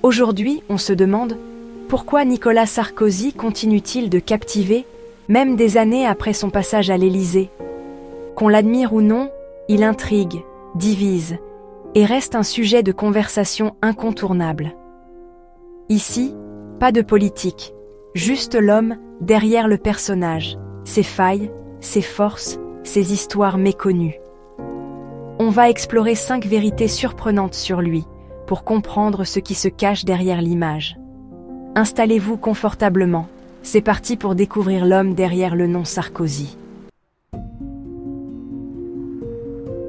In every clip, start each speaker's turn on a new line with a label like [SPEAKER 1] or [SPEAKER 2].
[SPEAKER 1] Aujourd'hui, on se demande pourquoi Nicolas Sarkozy continue-t-il de captiver, même des années après son passage à l'Élysée. Qu'on l'admire ou non, il intrigue, divise, et reste un sujet de conversation incontournable. Ici, pas de politique, juste l'homme derrière le personnage, ses failles, ses forces, ses histoires méconnues. On va explorer 5 vérités surprenantes sur lui, pour comprendre ce qui se cache derrière l'image. Installez-vous confortablement, c'est parti pour découvrir l'homme derrière le nom Sarkozy.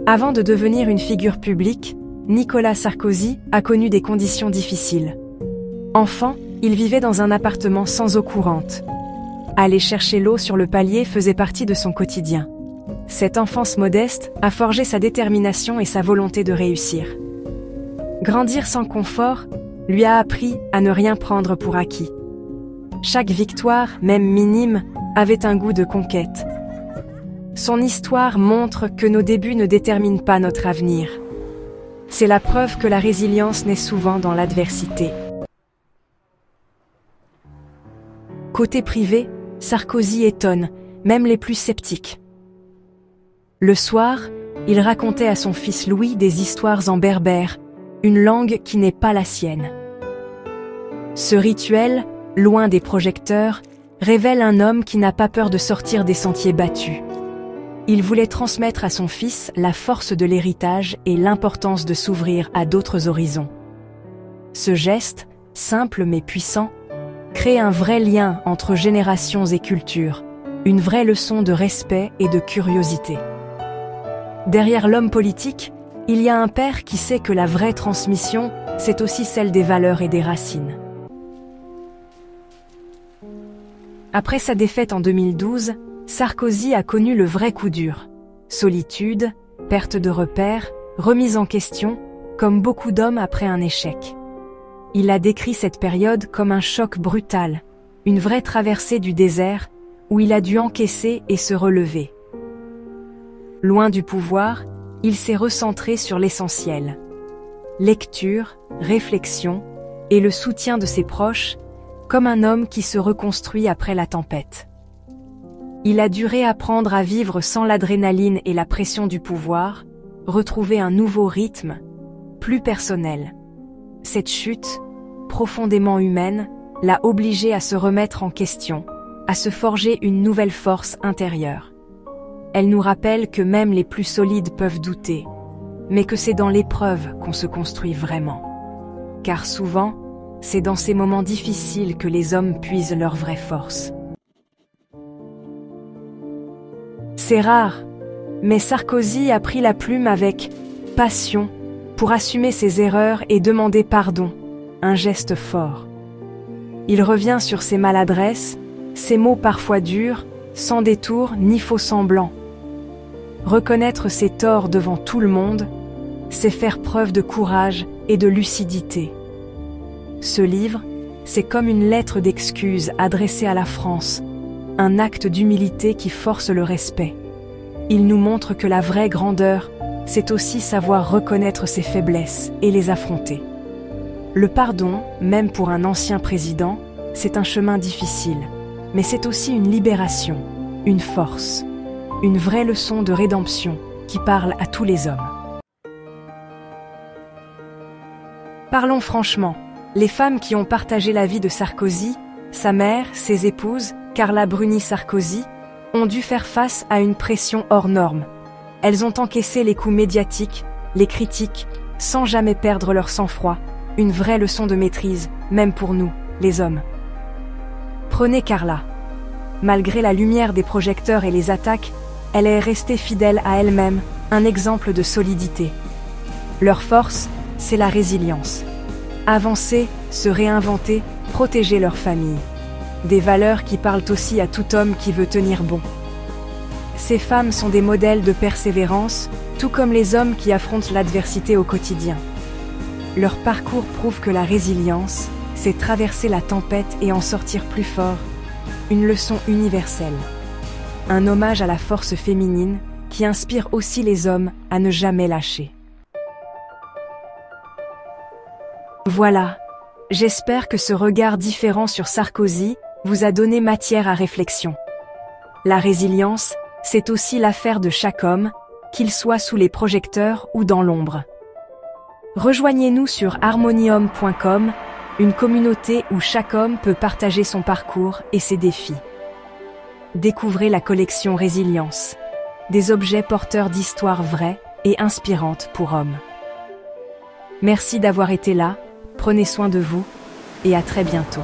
[SPEAKER 1] Avant de devenir une figure publique, Nicolas Sarkozy a connu des conditions difficiles. Enfant, il vivait dans un appartement sans eau courante. Aller chercher l'eau sur le palier faisait partie de son quotidien. Cette enfance modeste a forgé sa détermination et sa volonté de réussir. Grandir sans confort lui a appris à ne rien prendre pour acquis. Chaque victoire, même minime, avait un goût de conquête. Son histoire montre que nos débuts ne déterminent pas notre avenir. C'est la preuve que la résilience naît souvent dans l'adversité. Côté privé, Sarkozy étonne, même les plus sceptiques. Le soir, il racontait à son fils Louis des histoires en berbère, une langue qui n'est pas la sienne. Ce rituel, loin des projecteurs, révèle un homme qui n'a pas peur de sortir des sentiers battus. Il voulait transmettre à son fils la force de l'héritage et l'importance de s'ouvrir à d'autres horizons. Ce geste, simple mais puissant, crée un vrai lien entre générations et cultures, une vraie leçon de respect et de curiosité. Derrière l'homme politique, il y a un père qui sait que la vraie transmission, c'est aussi celle des valeurs et des racines. Après sa défaite en 2012, Sarkozy a connu le vrai coup dur. Solitude, perte de repères, remise en question, comme beaucoup d'hommes après un échec. Il a décrit cette période comme un choc brutal, une vraie traversée du désert où il a dû encaisser et se relever. Loin du pouvoir, il s'est recentré sur l'essentiel. Lecture, réflexion et le soutien de ses proches, comme un homme qui se reconstruit après la tempête. Il a dû réapprendre à vivre sans l'adrénaline et la pression du pouvoir, retrouver un nouveau rythme, plus personnel. Cette chute, profondément humaine, l'a obligé à se remettre en question, à se forger une nouvelle force intérieure. Elle nous rappelle que même les plus solides peuvent douter, mais que c'est dans l'épreuve qu'on se construit vraiment. Car souvent, c'est dans ces moments difficiles que les hommes puisent leur vraie force. C'est rare, mais Sarkozy a pris la plume avec passion pour assumer ses erreurs et demander pardon, un geste fort. Il revient sur ses maladresses, ses mots parfois durs, sans détour ni faux semblant. Reconnaître ses torts devant tout le monde, c'est faire preuve de courage et de lucidité. Ce livre, c'est comme une lettre d'excuse adressée à la France, un acte d'humilité qui force le respect. Il nous montre que la vraie grandeur, c'est aussi savoir reconnaître ses faiblesses et les affronter. Le pardon, même pour un ancien président, c'est un chemin difficile, mais c'est aussi une libération, une force, une vraie leçon de rédemption qui parle à tous les hommes. Parlons franchement, les femmes qui ont partagé la vie de Sarkozy, sa mère, ses épouses, Carla Bruni Sarkozy, ont dû faire face à une pression hors norme. Elles ont encaissé les coups médiatiques, les critiques, sans jamais perdre leur sang-froid, une vraie leçon de maîtrise, même pour nous, les hommes. Prenez Carla. Malgré la lumière des projecteurs et les attaques, elle est restée fidèle à elle-même, un exemple de solidité. Leur force, c'est la résilience. Avancer, se réinventer, protéger leur famille. Des valeurs qui parlent aussi à tout homme qui veut tenir bon. Ces femmes sont des modèles de persévérance, tout comme les hommes qui affrontent l'adversité au quotidien. Leur parcours prouve que la résilience, c'est traverser la tempête et en sortir plus fort, une leçon universelle. Un hommage à la force féminine qui inspire aussi les hommes à ne jamais lâcher. Voilà, J'espère que ce regard différent sur Sarkozy vous a donné matière à réflexion. La résilience, c'est aussi l'affaire de chaque homme, qu'il soit sous les projecteurs ou dans l'ombre. Rejoignez-nous sur harmonium.com, une communauté où chaque homme peut partager son parcours et ses défis. Découvrez la collection Résilience, des objets porteurs d'histoires vraies et inspirantes pour hommes. Merci d'avoir été là, prenez soin de vous, et à très bientôt.